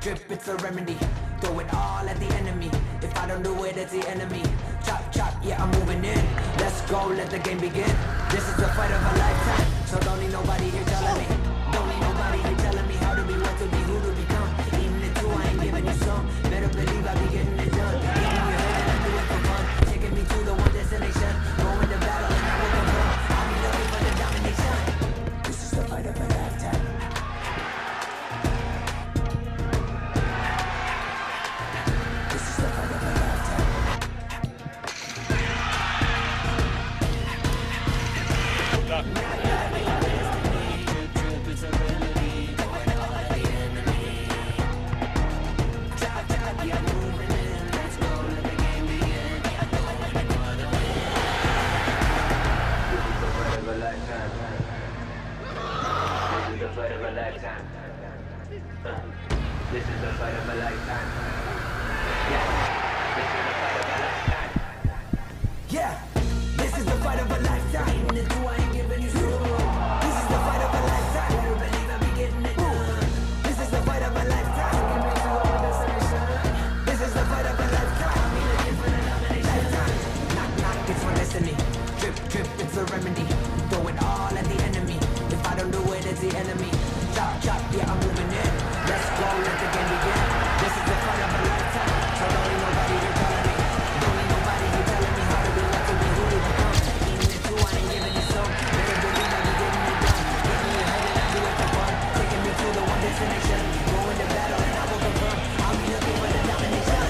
Drip, it's a remedy. Throw it all at the enemy. If I don't do it, it's the enemy. Chop, chop, yeah, I'm moving in. Let's go, let the game begin. This is the fight of a lifetime. So don't need nobody here telling me. Don't need nobody here telling me how to be, what to be, who to become. Even it too, I ain't giving you some. Better believe I be getting it done. Getting you heard and I do it for fun. Taking me to the one destination. Going to battle and I will confirm. I'll be looking for the domination. This is the fight of a lifetime. This is the fight of a lifetime. Yeah, this is the fight of a lifetime. Even the two, I ain't giving you some. This is the fight of a lifetime. Better believe I be getting it done. This is the fight of a lifetime. Give me to all destination. This is the fight of a lifetime. I'm looking for the domination. Knock, knock, it's my destiny. Drip, drip, it's a remedy. Throw it all at the enemy. If I don't do it, it's the enemy. Chop, chop, yeah, I'm moving in. Let's go, let the game begin. This is the fight of a lifetime. So don't need nobody here telling me. Don't need nobody here telling me how to be, what to be, who to become. Even it too, I ain't giving you some. Better believe I be getting it done. Getting you ahead and I do it for fun. Taking me to the one destination. Going to battle and I will confirm. I'll be looking for the domination.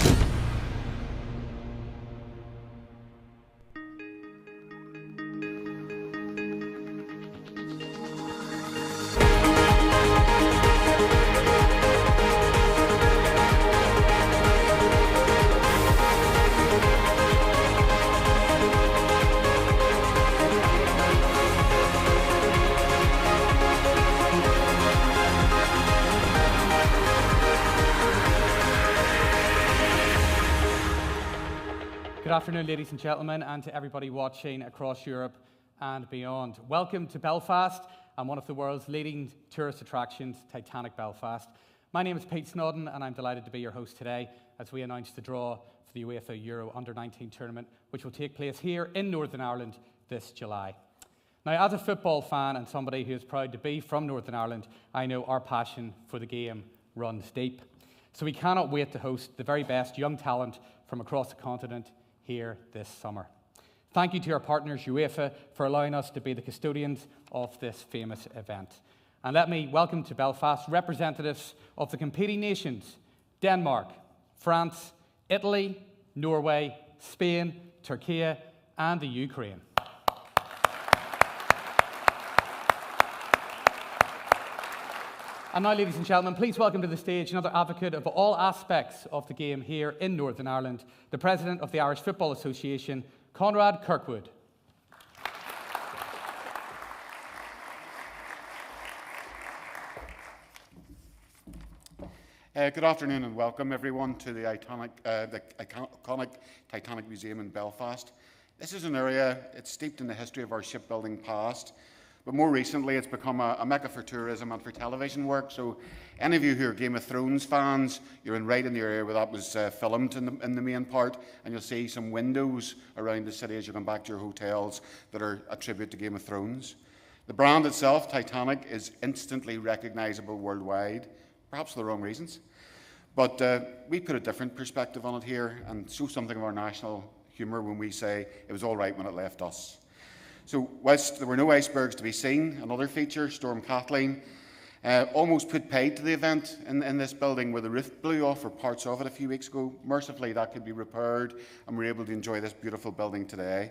Good afternoon, ladies and gentlemen, and to everybody watching across Europe and beyond. Welcome to Belfast and one of the world's leading tourist attractions, Titanic Belfast. My name is Pete Snodden, and I'm delighted to be your host today as we announce the draw for the Uefa Euro Under-19 tournament, which will take place here in Northern Ireland this July. Now, as a football fan and somebody who is proud to be from Northern Ireland, I know our passion for the game runs deep. So we cannot wait to host the very best young talent from across the continent here this summer. Thank you to our partners, UEFA, for allowing us to be the custodians of this famous event. And let me welcome to Belfast representatives of the competing nations, Denmark, France, Italy, Norway, Spain, Turkey, and the Ukraine. And now, ladies and gentlemen, please welcome to the stage another advocate of all aspects of the game here in Northern Ireland, the President of the Irish Football Association, Conrad Kirkwood. Good afternoon and welcome everyone to the iconic Titanic Museum in Belfast. This is an area, it's steeped in the history of our shipbuilding past, but more recently it's become a mecca for tourism and for television work. So any of you who are Game of Thrones fans, you're right in the area where that was filmed in the main part, and you'll see some windows around the city as you come back to your hotels that are a tribute to Game of Thrones. The brand itself, Titanic, is instantly recognisable worldwide, perhaps for the wrong reasons. But we put a different perspective on it here and show something of our national humour when we say it was all right when it left us. So whilst there were no icebergs to be seen, another feature, Storm Kathleen, almost put paid to the event in this building where the roof blew off or parts of it a few weeks ago. Mercifully, that could be repaired and we're able to enjoy this beautiful building today.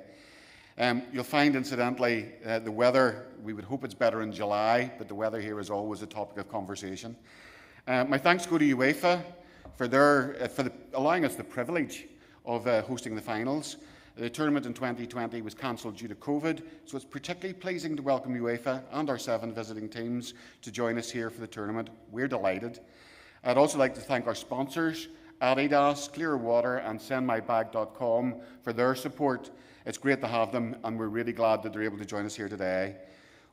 You'll find, incidentally, the weather, we would hope it's better in July, but the weather here is always a topic of conversation. My thanks go to UEFA for allowing us the privilege of hosting the finals. The tournament in 2020 was cancelled due to COVID, so it's particularly pleasing to welcome UEFA and our 7 visiting teams to join us here for the tournament. We're delighted. I'd also like to thank our sponsors Adidas, Clearwater and SendMyBag.com for their support. It's great to have them, and we're really glad that they're able to join us here today.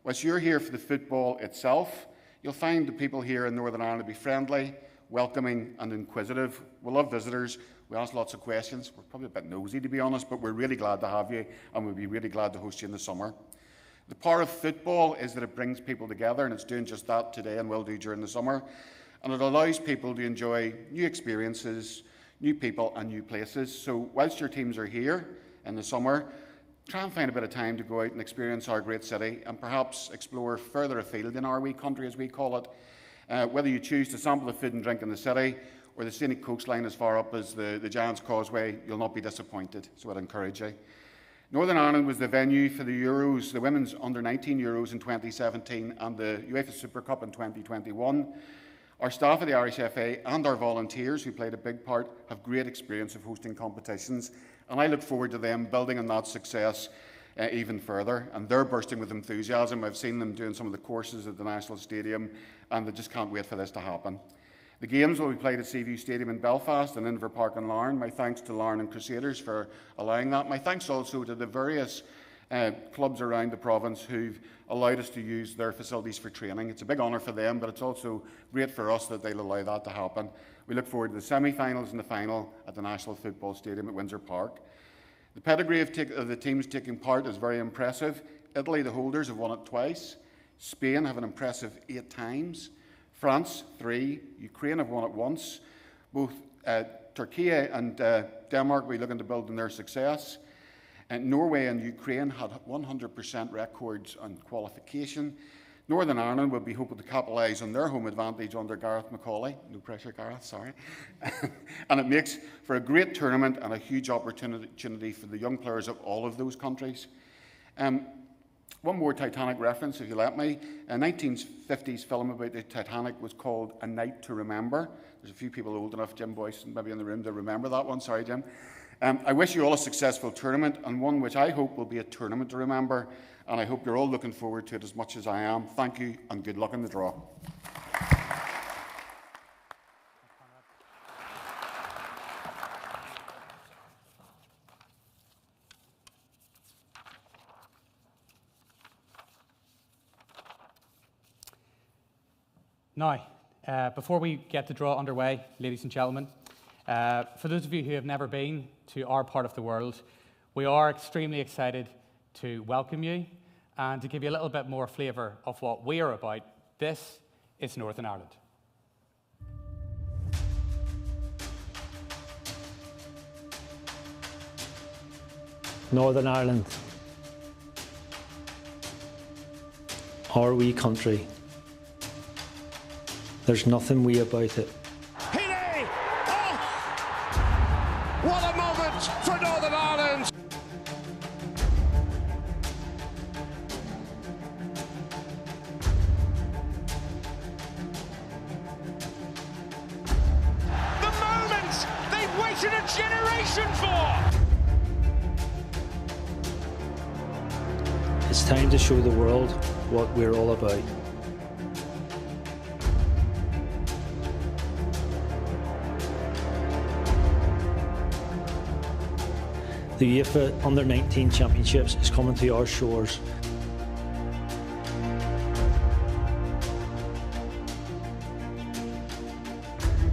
Whilst you're here for the football itself, you'll find the people here in Northern Ireland to be friendly, welcoming and inquisitive. We love visitors. We ask lots of questions. We're probably a bit nosy, to be honest, but we're really glad to have you, and we'll be really glad to host you in the summer. The power of football is that it brings people together, and it's doing just that today and will do during the summer. And it allows people to enjoy new experiences, new people and new places. So whilst your teams are here in the summer, try and find a bit of time to go out and experience our great city and perhaps explore further afield in our wee country, as we call it. Whether you choose to sample the food and drink in the city or the scenic coastline as far up as the Giant's Causeway, you'll not be disappointed, so I'd encourage you. Northern Ireland was the venue for the Euros, the women's under-19 Euros in 2017 and the UEFA Super Cup in 2021. Our staff at the Irish FA and our volunteers, who played a big part, have great experience of hosting competitions, and I look forward to them building on that success even further. And they're bursting with enthusiasm. I've seen them doing some of the courses at the National Stadium, and they just can't wait for this to happen. The games will be played at Seaview Stadium in Belfast and Inver Park in Larne. My thanks to Larne and Crusaders for allowing that. My thanks also to the various clubs around the province who've allowed us to use their facilities for training. It's a big honour for them, but it's also great for us that they'll allow that to happen. We look forward to the semi-finals and the final at the National Football Stadium at Windsor Park. The pedigree of the teams taking part is very impressive. Italy, the holders, have won it twice. Spain have an impressive 8 times. France, 3. Ukraine have won it once. Both Turkey and Denmark will be looking to build on their success. And Norway and Ukraine had 100% records on qualification. Northern Ireland will be hoping to capitalise on their home advantage under Gareth McCauley. No pressure, Gareth, sorry. And it makes for a great tournament and a huge opportunity for the young players of all of those countries. One more Titanic reference, if you let me. A 1950s film about the Titanic was called A Night to Remember. There's a few people old enough, Jim Boyce, maybe in the room, to remember that one. Sorry, Jim. I wish you all a successful tournament, and one which I hope will be a tournament to remember, and I hope you're all looking forward to it as much as I am. Thank you, and good luck in the draw. Now, before we get the draw underway, ladies and gentlemen, for those of you who have never been to our part of the world, we are extremely excited to welcome you and to give you a little bit more flavour of what we are about. This is Northern Ireland. Northern Ireland, our wee country. There's nothing wee about it. What a moment for Northern Ireland! The moment they've waited a generation for! It's time to show the world what we're all about. The Uefa Under-19 Championships is coming to our shores.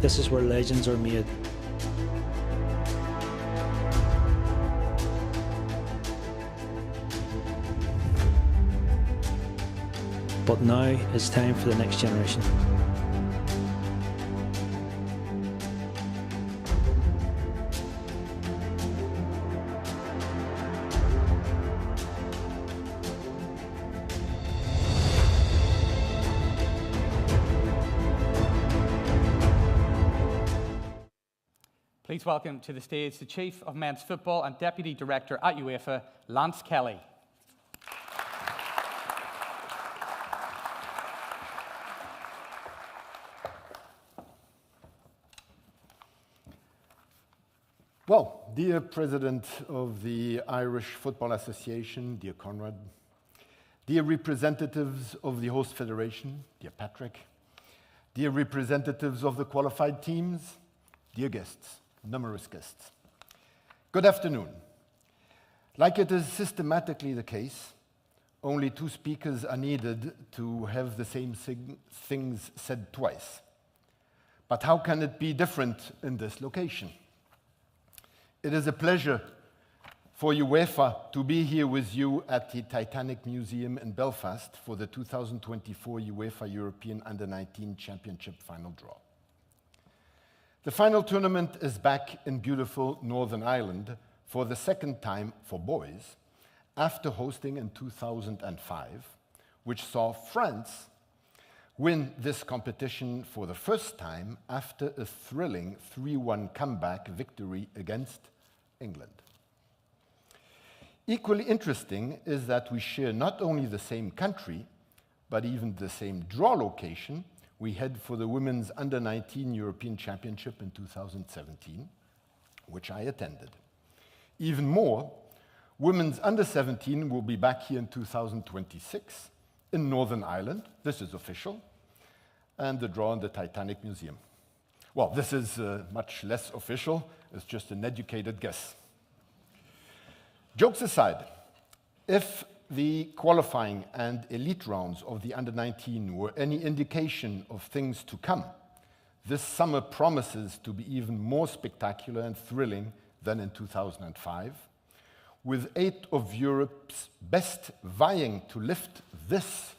This is where legends are made. But now it's time for the next generation. Please welcome to the stage the Chief of Men's Football and Deputy Director at UEFA, Lance Kelly. Well, dear President of the Irish Football Association, dear Conrad, dear representatives of the host federation, dear Patrick, dear representatives of the qualified teams, dear guests, numerous guests, good afternoon. Like it is systematically the case, only two speakers are needed to have the same things said twice. But how can it be different in this location? It is a pleasure for Uefa to be here with you at the Titanic Museum in Belfast for the 2024 UEFA European Under-19 Championship final draw. The final tournament is back in beautiful Northern Ireland for the second time for boys, after hosting in 2005, which saw France win this competition for the first time after a thrilling 3-1 comeback victory against England. Equally interesting is that we share not only the same country, but even the same draw location we had for the Women's Under-19 European Championship in 2017, which I attended. Even more, Women's Under-17 will be back here in 2026 in Northern Ireland. This is official, and the draw in the Titanic Museum. Well, this is much less official. It's just an educated guess. Jokes aside, if the qualifying and elite rounds of the Under-19 were any indication of things to come, this summer promises to be even more spectacular and thrilling than in 2005, with 8 of Europe's best vying to lift this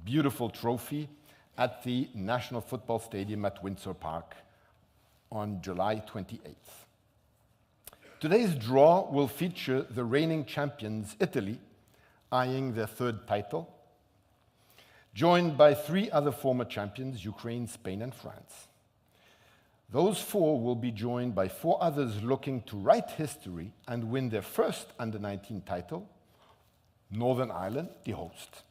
beautiful trophy at the National Football Stadium at Windsor Park on July 28th. Today's draw will feature the reigning champions, Italy, eyeing their third title, joined by 3 other former champions, Ukraine, Spain, and France. Those 4 will be joined by 4 others looking to write history and win their first Under-19 title, Northern Ireland, the host,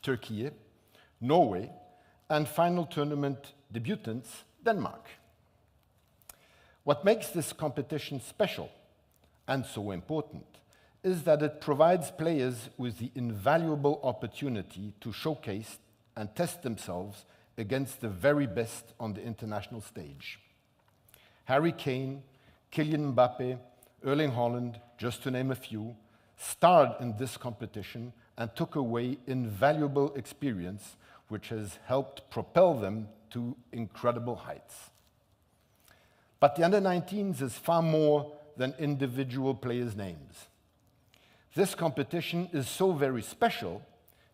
Turkey, Norway, and final tournament debutants, Denmark. What makes this competition special and so important is that it provides players with the invaluable opportunity to showcase and test themselves against the very best on the international stage. Harry Kane, Kylian Mbappe, Erling Haaland, just to name a few, starred in this competition and took away invaluable experience, which has helped propel them to incredible heights. But the Under-19s is far more than individual players' names. This competition is so very special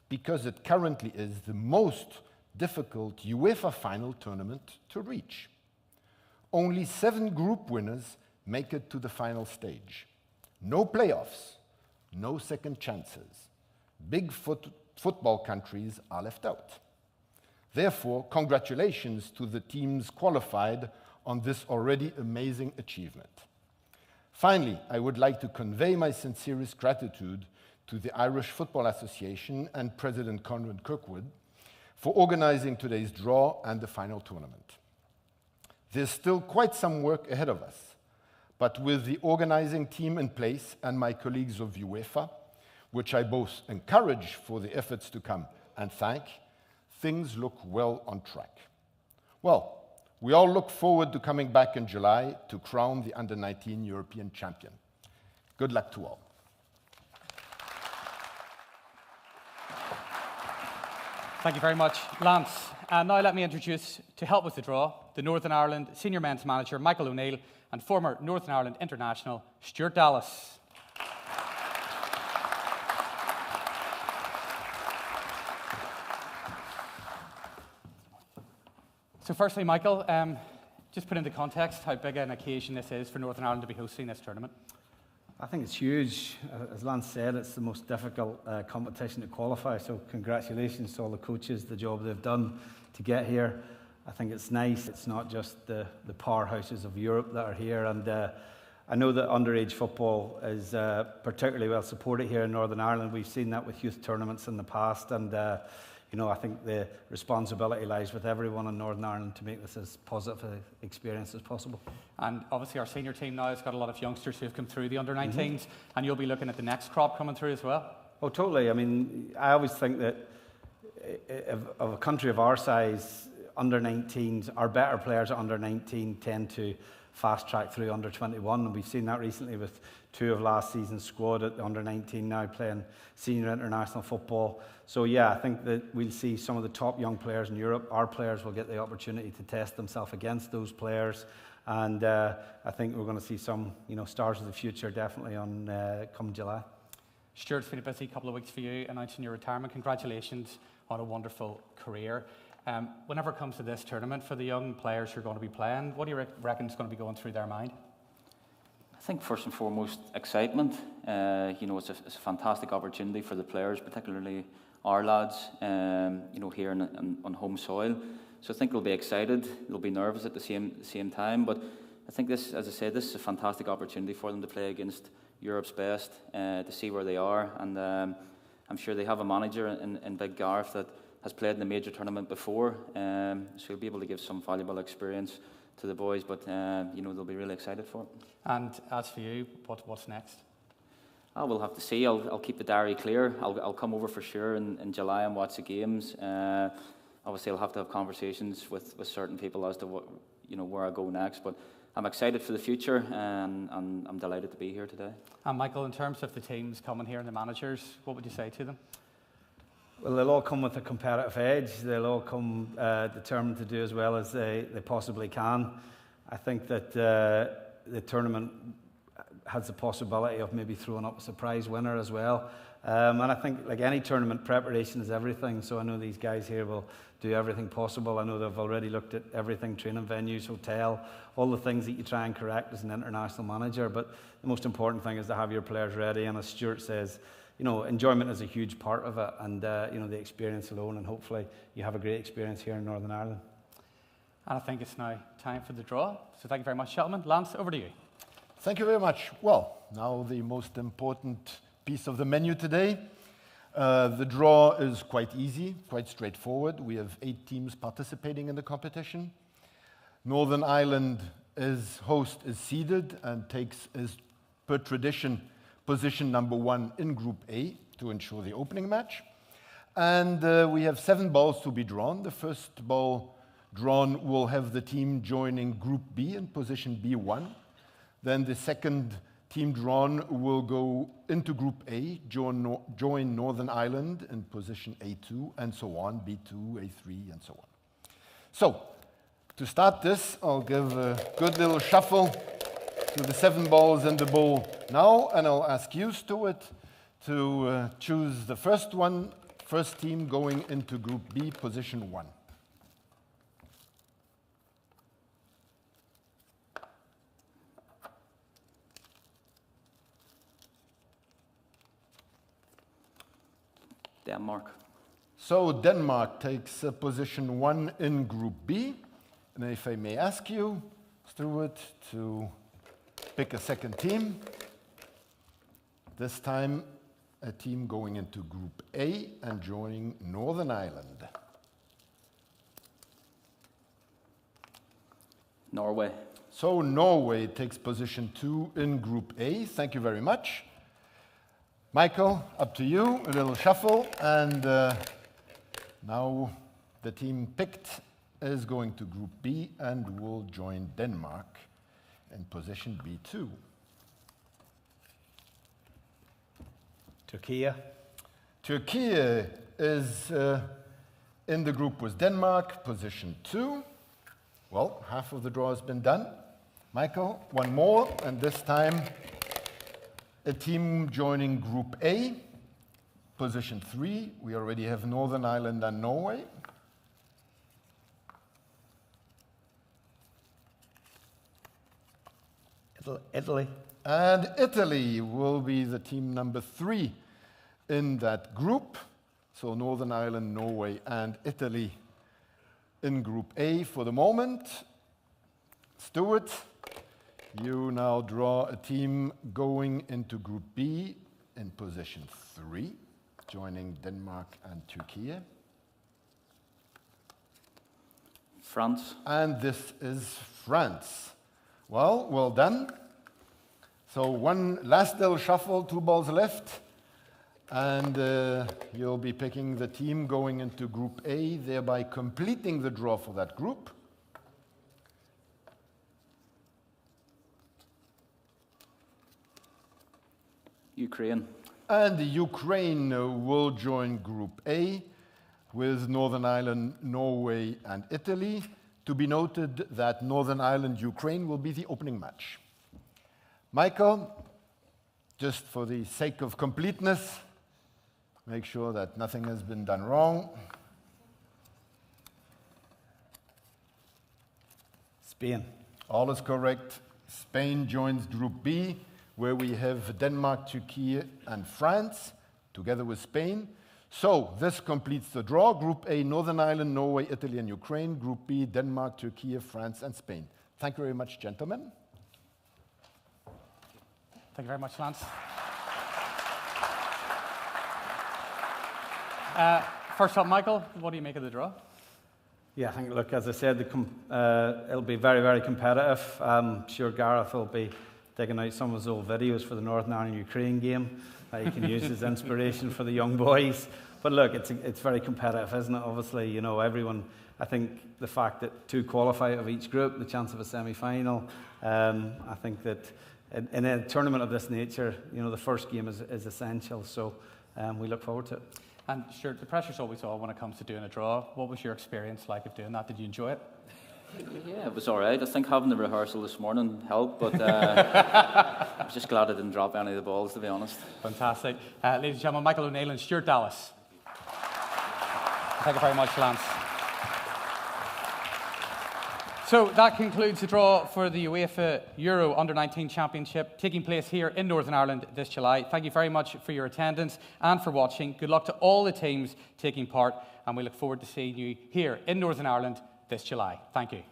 because it currently is the most difficult UEFA final tournament to reach. Only 7 group winners make it to the final stage. No playoffs, no second chances. Big football countries are left out. Therefore, congratulations to the teams qualified on this already amazing achievement. Finally, I would like to convey my sincerest gratitude to the Irish Football Association and President Conrad Kirkwood for organizing today's draw and the final tournament. There's still quite some work ahead of us, but with the organizing team in place and my colleagues of UEFA, which I both encourage for the efforts to come and thank, things look well on track. Well, we all look forward to coming back in July to crown the Under-19 European champion. Good luck to all. Thank you very much, Lance. And now let me introduce, to help with the draw, the Northern Ireland Senior Men's Manager, Michael O'Neill, and former Northern Ireland International, Stuart Dallas. So firstly, Michael, just put into context how big an occasion this is for Northern Ireland to be hosting this tournament. I think it's huge. As Lance said, it's the most difficult competition to qualify, so congratulations to all the coaches, the job they've done to get here. I think it's nice. It's not just the powerhouses of Europe that are here, and I know that underage football is particularly well supported here in Northern Ireland. We've seen that with youth tournaments in the past, and I think the responsibility lies with everyone in Northern Ireland to make this as positive an experience as possible. And obviously our senior team now has got a lot of youngsters who have come through the Under-19s, and you'll be looking at the next crop coming through as well. Oh, totally. I mean, I always think that of a country of our size, under-19s, our better players at under-19 tend to fast-track through under-21. And we've seen that recently with 2 of last season's squad at the under-19 now playing senior international football. So yeah, I think that we'll see some of the top young players in Europe. Our players will get the opportunity to test themselves against those players. And I think we're going to see some, stars of the future definitely on come July. Stuart, it's been a busy couple of weeks for you announcing your retirement. Congratulations on a wonderful career. Whenever it comes to this tournament, for the young players who are going to be playing, what do you reckon is going to be going through their mind? I think first and foremost, excitement. It's a fantastic opportunity for the players, particularly our lads, here on home soil. So I think they'll be excited. They'll be nervous at the same time. But I think this, as I said, this is a fantastic opportunity for them to play against Europe's best, to see where they are. And I'm sure they have a manager in Big Gareth that has played in a major tournament before, so he'll be able to give some valuable experience to the boys, but they'll be really excited for it. And as for you, what's next? We'll have to see. I'll keep the diary clear. I'll come over for sure in July and watch the games. Obviously, I'll have to have conversations with certain people as to what, where I go next, but I'm excited for the future, and I'm delighted to be here today. And Michael, in terms of the teams coming here and the managers, what would you say to them? Well, they'll all come with a competitive edge. They'll all come determined to do as well as they possibly can. I think that the tournament has the possibility of maybe throwing up a surprise winner as well. And I think, like any tournament, preparation is everything. So I know these guys here will do everything possible. I know they've already looked at everything, training venues, hotel, all the things that you try and correct as an international manager. But the most important thing is to have your players ready. And as Stuart says, enjoyment is a huge part of it, and the experience alone, and hopefully you have a great experience here in Northern Ireland. And I think it's now time for the draw. So thank you very much, gentlemen. Lance, over to you. Thank you very much. Well, now the most important piece of the menu today. The draw is quite easy, quite straightforward. We have 8 teams participating in the competition. Northern Ireland, as host, is seeded and takes, as per tradition, position number 1 in Group A to ensure the opening match. And we have 7 balls to be drawn. The first ball drawn will have the team joining Group B in position B1. Then the second team drawn will go into Group A, join Northern Ireland in position A2, and so on, B2, A3, and so on. So, to start this, I'll give a good little shuffle to the 7 balls in the bowl now, and I'll ask you, Stuart, to choose the first team going into Group B, position 1. Denmark. So Denmark takes position 1 in Group B. And if I may ask you, Stuart, to pick a second team. This time, a team going into Group A and joining Northern Ireland. Norway. So Norway takes position 2 in Group A. Thank you very much. Michael, up to you, a little shuffle, and now the team picked is going to Group B and will join Denmark in position B2. Turkey. Turkey is in the group with Denmark, position 2. Well, half of the draw has been done. Michael, one more, and this time a team joining Group A, position 3. We already have Northern Ireland and Norway. Italy. And Italy will be the team number 3 in that group. So Northern Ireland, Norway, and Italy in Group A for the moment. Stuart, you now draw a team going into Group B in position 3, joining Denmark and Turkey. France. And this is France. Well done. So one last little shuffle, 2 balls left. And you'll be picking the team going into Group A, thereby completing the draw for that group. Ukraine. And Ukraine will join Group A with Northern Ireland, Norway, and Italy. To be noted that Northern Ireland, Ukraine will be the opening match. Michael, just for the sake of completeness, make sure that nothing has been done wrong. Spain. All is correct. Spain joins Group B, where we have Denmark, Turkey, and France, together with Spain. So this completes the draw. Group A, Northern Ireland, Norway, Italy, and Ukraine. Group B, Denmark, Turkey, France, and Spain. Thank you very much, gentlemen. Thank you very much, Lance. First up, Michael, what do you make of the draw? Yeah, I think, look, as I said, it'll be very, very competitive. I'm sure Gareth will be digging out some of his old videos for the Northern Ireland-Ukraine game that he can use as inspiration for the young boys. But look, it's very competitive, isn't it? Obviously, you know, everyone, I think the fact that 2 qualify out of each group, the chance of a semi-final, I think that in a tournament of this nature, you know, the first game is essential. So we look forward to it. And sure, the pressure's always on when it comes to doing a draw. What was your experience like of doing that? Did you enjoy it? Yeah, it was all right. I think having the rehearsal this morning helped, but I was just glad I didn't drop any of the balls, to be honest. Fantastic. Ladies and gentlemen, Michael O'Neill and Stuart Dallas. Thank you very much, Lance. So that concludes the draw for the UEFA Euro Under-19 Championship taking place here in Northern Ireland this July. Thank you very much for your attendance and for watching. Good luck to all the teams taking part, and we look forward to seeing you here in Northern Ireland this July. Thank you.